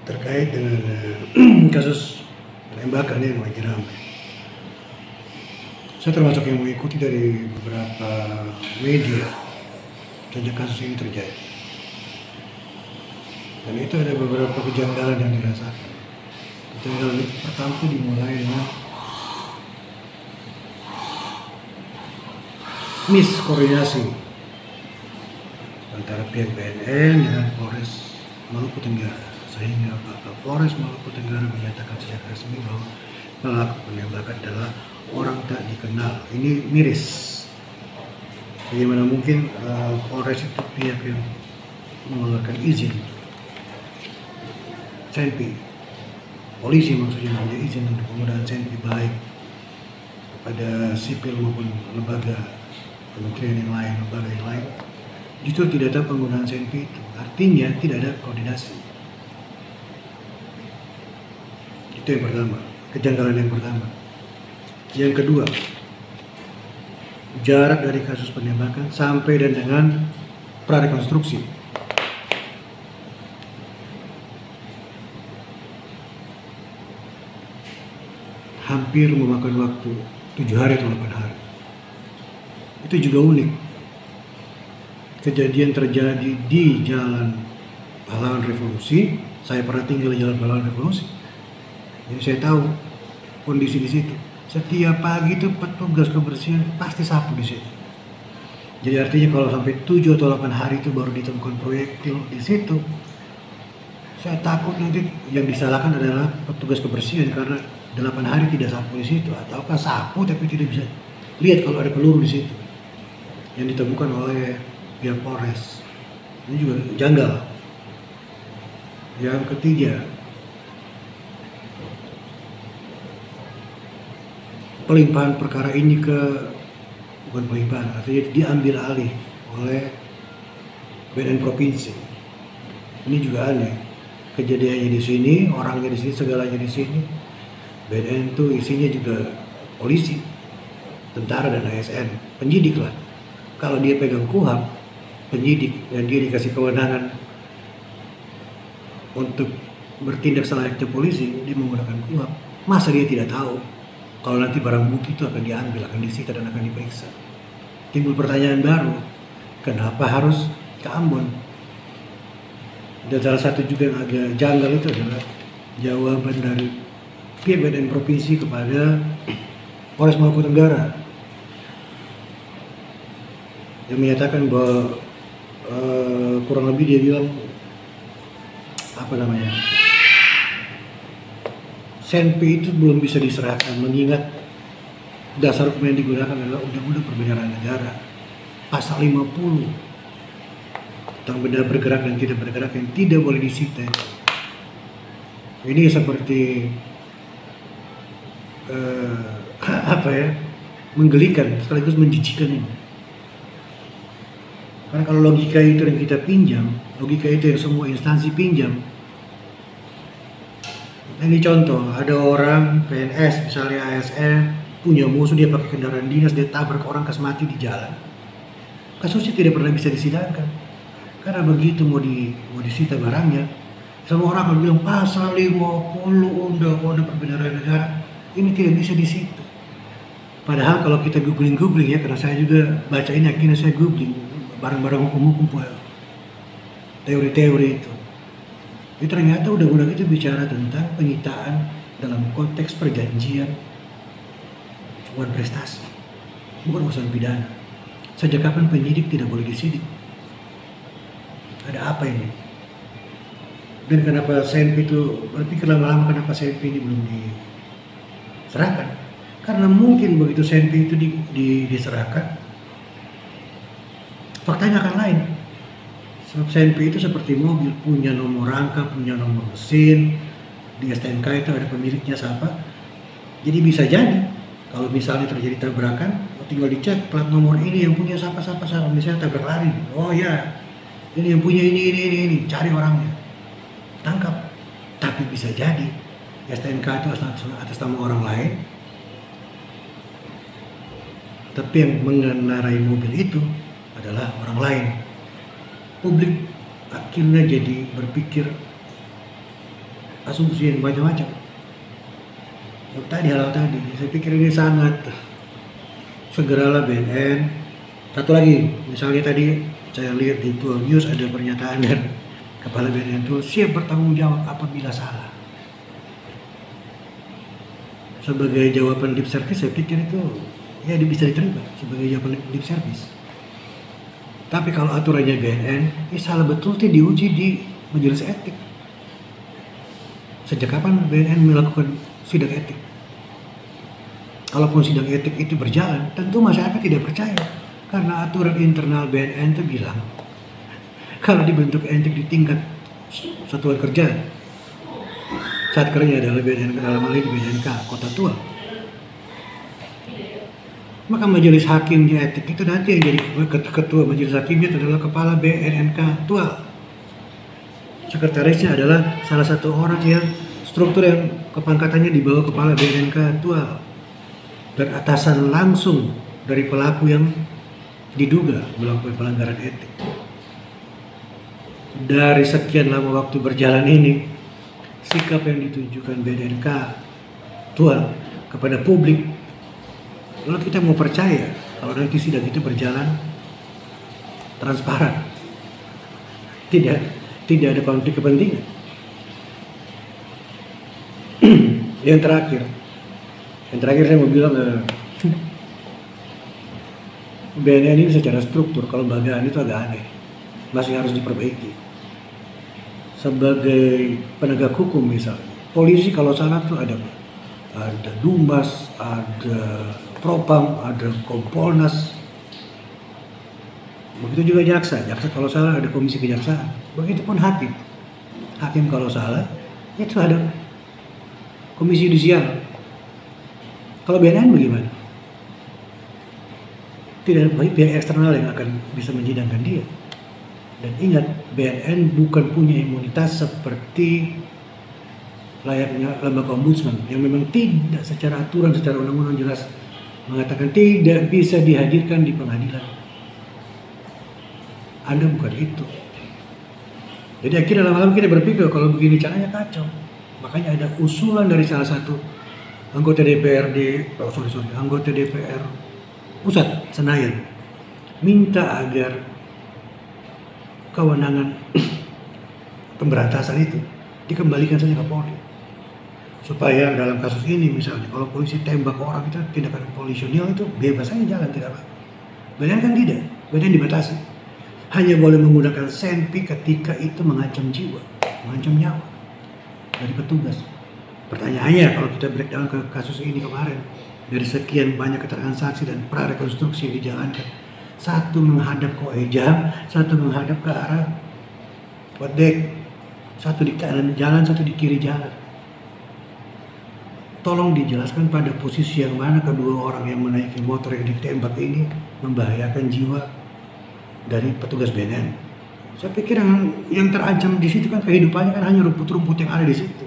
terkait dengan kasus penembakan yang lagi ramai. Saya termasuk yang mengikuti dari beberapa media sejak kasus ini terjadi. Dan itu ada beberapa kejanggalan yang dirasakan. Kejanggalan itu pertama itu dimulai dengan miskoordinasi antara pihak BNN dengan Polres Maluku Tenggara, sehingga Polres Maluku Tenggara menyatakan secara resmi bahwa pelaku penembakan adalah orang tak dikenal. Ini miris. Bagaimana mungkin Polres itu pihak yang mengeluarkan izin, senpi, polisi maksudnya mengambil izin untuk penggunaan senpi baik kepada sipil maupun lembaga kementerian yang lain, lembaga yang lain, justru tidak ada penggunaan senpi itu. Artinya tidak ada koordinasi. Itu yang pertama, kejanggalan yang pertama. Yang kedua, jarak dari kasus penembakan sampai dan dengan prarekonstruksi. Hampir memakan waktu 7 hari atau 8 hari. Itu juga unik. Kejadian terjadi di Jalan Pahlawan Revolusi. Saya pernah tinggal di Jalan Pahlawan Revolusi. Jadi saya tahu kondisi di situ. Setiap pagi itu petugas kebersihan pasti sapu di situ. Jadi artinya kalau sampai 7 atau 8 hari itu baru ditemukan proyektil di situ, saya takut nanti yang disalahkan adalah petugas kebersihan karena 8 hari tidak sapu di situ, ataukah sapu tapi tidak bisa lihat kalau ada peluru di situ yang ditemukan oleh pihak Polres. Ini juga janggal. Yang ketiga, pelimpahan perkara ini bukan pelimpahan, artinya diambil alih oleh BNN provinsi. Ini juga aneh. Kejadiannya di sini, orangnya di sini, segalanya di sini. BNN itu isinya juga polisi, tentara dan ASN, penyidik lah. Kalau dia pegang KUHAP, penyidik, dan dia dikasih kewenangan untuk bertindak selayaknya polisi, dia menggunakan KUHAP. Masa dia tidak tahu kalau nanti barang bukti itu akan diambil, akan disita dan akan diperiksa? Timbul pertanyaan baru, kenapa harus ke Ambon? Dan salah satu juga yang agak janggal itu adalah jawaban dari pihak BNN provinsi kepada Polres Maluku Tenggara yang menyatakan bahwa kurang lebih dia bilang senpi itu belum bisa diserahkan mengingat dasar hukum yang digunakan adalah Undang-Undang Perbendaharaan Negara pasal 50 tentang benda bergerak dan tidak bergerak yang tidak boleh disita. Ini seperti menggelikan sekaligus menjijikan ini. Karena kalau logika itu yang kita pinjam, logika itu yang semua instansi pinjam. Ini contoh, ada orang PNS misalnya ASN punya musuh, dia pakai kendaraan dinas, dia tabrak orang kasih mati di jalan. Kasusnya tidak pernah bisa disidangkan. Karena begitu mau disita barangnya, semua orang akan bilang pasal 50 Undang-Undang Perbendaharaan Negara ini tidak bisa disita. Padahal kalau kita googling ya, karena saya juga baca ini, akhirnya saya googling barang-barang hukum-hukum teori-teori itu. Jadi ternyata undang-undang itu bicara tentang penyitaan dalam konteks perjanjian uang prestasi, bukan urusan pidana. Sejak kapan penyidik tidak boleh disidik? Ada apa ini? Dan kenapa senpi itu, berpikir lama-lama kenapa senpi ini belum diserahkan? Karena mungkin begitu senpi itu diserahkan, faktanya akan lain. Senpi itu seperti mobil, punya nomor rangka, punya nomor mesin, di STNK itu ada pemiliknya siapa. Jadi bisa jadi kalau misalnya terjadi tabrakan, tinggal dicek plat nomor ini yang punya siapa. Misalnya tabrak lari, oh ya ini yang punya ini, cari orangnya, tangkap. Tapi bisa jadi STNK itu atas nama orang lain, tapi yang mengendarai mobil itu adalah orang lain. Publik akhirnya jadi berpikir asumsi yang macam-macam. Yang tadi hal tadi, saya pikir ini sangat segeralah BNN. Satu lagi, misalnya tadi saya lihat di 12 News ada pernyataan dari Kepala BNN itu siap bertanggung jawab apabila salah. Sebagai jawaban lip service, saya pikir itu ya bisa diterima sebagai jawaban lip service. Tapi kalau aturannya BNN, salah betul itu diuji di majelis etik. Sejak kapan BNN melakukan sidang etik? Kalaupun sidang etik itu berjalan, tentu masyarakat tidak percaya. Karena aturan internal BNN itu bilang, kalau dibentuk etik di tingkat satuan kerja, saat kerja adalah BNN, dalam hal ini BNNK Kota Tua, maka majelis hakimnya etik itu nanti yang jadi ketua majelis hakimnya itu adalah kepala BNNK Tua. Sekretarisnya adalah salah satu orang yang struktur yang kepangkatannya di bawah kepala BNNK Tua, dan atasan langsung dari pelaku yang diduga melakukan pelanggaran etik. Dari sekian lama waktu berjalan ini, sikap yang ditunjukkan BNNK Tua kepada publik, lalu kita mau percaya kalau nanti sidang itu berjalan transparan, tidak ada konflik kepentingan. Yang terakhir saya mau bilang, BNN ini secara struktur kelembagaan itu agak aneh, masih harus diperbaiki. Sebagai penegak hukum misalnya, polisi kalau salah tuh ada Dumas, ada Propam, ada Kompolnas. Begitu juga jaksa kalau salah ada komisi kejaksaan. Begitupun hakim kalau salah itu ada komisi yudisial. Kalau BNN bagaimana? Tidak ada pihak eksternal yang akan bisa menyidangkan dia. Dan ingat, BNN bukan punya imunitas seperti layaknya lembaga ombudsman yang memang tidak secara aturan, secara undang-undang jelas mengatakan tidak bisa dihadirkan di pengadilan. Anda bukan itu. Jadi akhirnya lama-lama kita berpikir kalau begini caranya kacau. Makanya ada usulan dari salah satu anggota anggota DPR Pusat Senayan minta agar kewenangan pemberantasan itu dikembalikan saja ke Polri, supaya dalam kasus ini misalnya kalau polisi tembak orang itu tindakan polisionil itu bebas saja jalan, tidak apa. BNN kan tidak, BNN dibatasi, hanya boleh menggunakan senpi ketika itu mengancam jiwa, mengancam nyawa dari petugas. Pertanyaannya, kalau kita breakdown ke kasus ini kemarin, dari sekian banyak keterangan saksi dan prarekonstruksi yang dijalankan, satu menghadap ke Ejam, satu menghadap ke arah Wadek, satu di kanan jalan, satu di kiri jalan. Tolong dijelaskan pada posisi yang mana kedua orang yang menaiki motor yang ditembak ini membahayakan jiwa dari petugas BNN. Saya pikir yang terancam di situ kan kehidupannya kan hanya rumput-rumput yang ada di situ.